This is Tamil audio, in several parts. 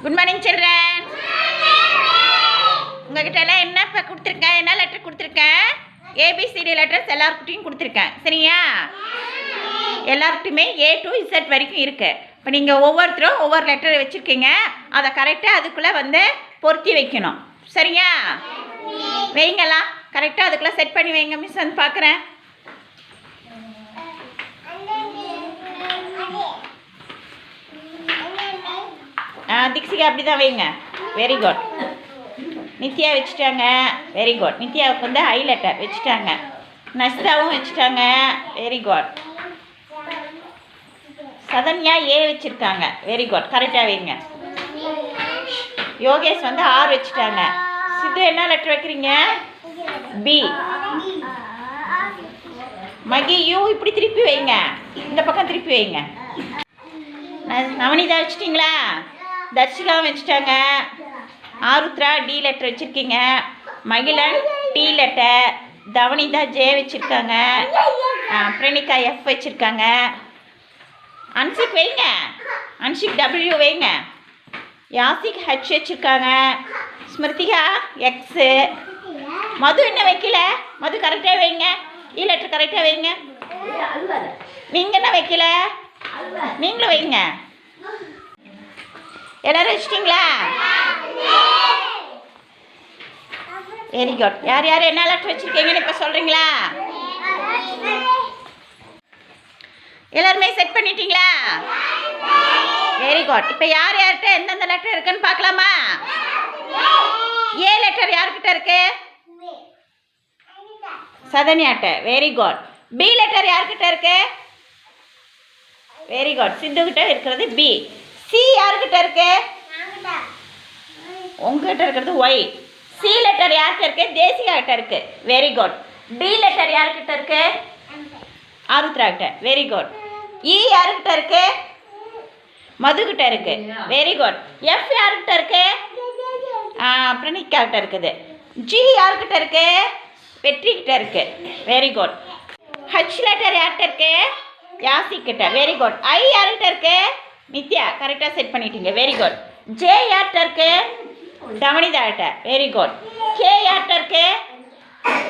Good morning children. உங்ககிட்ட எல்லாம் என்ன இப்போ கொடுத்துருக்கேன், என்ன லெட்டர் கொடுத்துருக்கேன்? ஏபிசிடி லெட்டர்ஸ் எல்லாருக்கிட்டையும் கொடுத்துருக்கேன். சரியா? எல்லாருக்கிட்டையுமே A to Z வரைக்கும் இருக்குது. இப்போ நீங்கள் ஒவ்வொருத்தரும் ஒவ்வொரு லெட்டர் வச்சுருக்கீங்க. அதை கரெக்டாக அதுக்குள்ளே வந்து பொருத்தி வைக்கணும். சரியா? வைங்கலாம் கரெக்டாக அதுக்குள்ளே செட் பண்ணி வைங்க. மிஸ் வந்து பார்க்குறேன். திக்ஷிகா அப்படி தான் வைங்க. Very good. நித்யா வச்சுட்டாங்க. Very good. நித்யாவுக்கு வந்து ஐ லெட்டர் வச்சுட்டாங்க. நஸ்தாவும் வச்சுட்டாங்க. Very good. சதன்யா ஏ வச்சுருக்காங்க. Very good. கரெக்டாக வைங்க. யோகேஷ் வந்து ஆர் வச்சுட்டாங்க. சித்து என்ன லெட்டர் வைக்கிறீங்க? பி. மகி யூ இப்படி திருப்பி வைங்க. இந்த பக்கம் திருப்பி வைங்க. நவனிதா வச்சுட்டிங்களா? தர்ஷிகாவும் வச்சுட்டாங்க. ஆருத்ரா டி லெட்டர் வச்சுருக்கீங்க. Magizhan D letter. Thavanitha J வச்சுருக்காங்க. பிரணிகா எஃப் வச்சுருக்காங்க. அன்சிக் வைங்க. அன்சிக் டபிள்யூ வைங்க. யாசிக் ஹச் வச்சுருக்காங்க. ஸ்மிருதிகா எக்ஸு. மது என்ன வைக்கல? மது கரெக்டாக வைங்க. இ லெட்டர் கரெக்டாக வைங்க. நீங்கள் என்ன வைக்கல? நீங்களும் வைங்க. எல்லாரும் வச்சிட்டிங்களா? Very good. யார் யார் என்ன லெட்டர் வச்சுருக்கீங்கன்னு இப்போ சொல்கிறீங்களா? எல்லாருமே செட் பண்ணிட்டீங்களா? Very good. இப்போ யார் யார்கிட்ட எந்தெந்த லெட்டர் இருக்குன்னு பார்க்கலாமா? ஏ லெட்டர் யார்கிட்ட இருக்கு? சதன்யாட்ட. Very good. பி லெட்டர் யார்கிட்ட இருக்கு? Very good. சித்துக்கிட்ட இருக்கிறது பி. சி யார்கிட்ட இருக்கு? உங்ககிட்ட இருக்கிறது ஒய். சி லெட்டர் யார்கிட்ட இருக்கு? தேசிகா கிட்ட இருக்கு. Very good. டி லெட்டர் யார்கிட்ட இருக்கு? ஆருத்ரா கிட்ட. Very good. இ யார்கிட்ட இருக்கு? மதுகிட்ட இருக்கு. Very good. எஃப் யார்கிட்ட இருக்கு? பிரணிகா கிட்ட இருக்குது. ஜி யார்கிட்ட இருக்கு? வெற்றி கிட்ட இருக்கு. Very good. ஹச் லெட்டர் யார்கிட்ட இருக்கு? யாசிக் கிட்ட. Very good. ஐ யார்கிட்ட இருக்கு? நித்யா. கரெக்டாக செட் பண்ணிட்டீங்க. Very good. ஜே யார்கிட்ட இருக்கு? தவனிதா கிட்ட. Very good. கே யார்கிட்ட இருக்கு?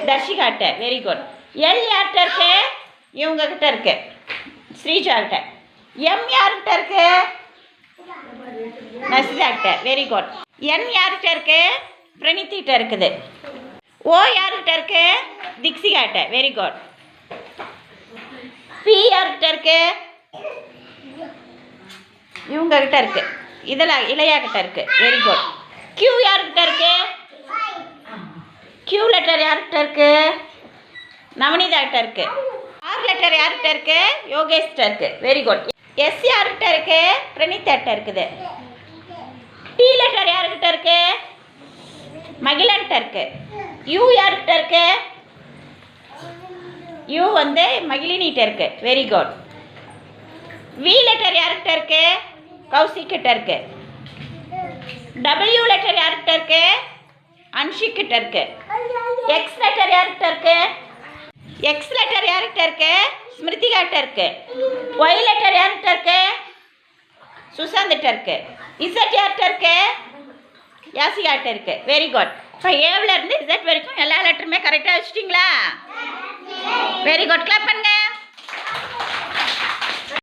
தர்ஷிகா கிட்ட. Very good. எல் யார்கிட்ட இருக்கு? இவங்க கிட்ட இருக்கு. ஸ்ரீஜா கிட்ட. எம் யார்கிட்ட இருக்கு? நசிதா கிட்ட. Very good. என் யார்கிட்ட இருக்கு? பிரணித்தி கிட்ட இருக்குது. ஓ யார்கிட்ட இருக்கு? திக்ஷிகா கிட்ட. Very good. பி யார்கிட்ட இருக்கு? இவங்க கிட்ட இருக்கு. இதெல்லாம் இளையா கிட்ட இருக்கு. Very good. கியூ யார்கிட்ட இருக்கு? கியூ லெட்டர் யார்கிட்ட இருக்கு? நவனிதா கிட்ட இருக்கு. ஆர் லெட்டர் யார்கிட்ட இருக்கு? யோகேஷ் கிட்ட இருக்கு. Very good. எஸ் யார்கிட்ட இருக்கு? பிரணிதா கிட்ட இருக்குது. டி லெட்டர் யார்கிட்ட இருக்கு? மகிழன் கிட்ட இருக்கு. யூ யார்கிட்ட இருக்கு? யூ வந்து மகிழினிட்ட இருக்கு. Very good. வி லெட்டர் யார்கிட்ட இருக்கு? கௌசிக் கிட்ட இருக்கு. டபிள்யூ லெட்டர் யார்கிட்ட இருக்கு? அன்ஷிக் கிட்ட இருக்கு. எக்ஸ் லெட்டர் யார்கிட்ட இருக்கு? எக்ஸ் லெட்டர் யார்கிட்ட இருக்கு? ஸ்மிருதிகா கிட்ட இருக்கு. ஒய் லெட்டர் யார்கிட்ட இருக்கு? சுசாந்த் கிட்ட இருக்கு. இசட் யார்கிட்ட இருக்கு? யாசிகா கிட்ட இருக்கு. Very good. இப்போ ஏவில் இருந்து இசட் வரைக்கும் எல்லா லெட்டருமே கரெக்டாக வச்சுட்டிங்களா? Very good. கிளாப் பண்ணுங்க.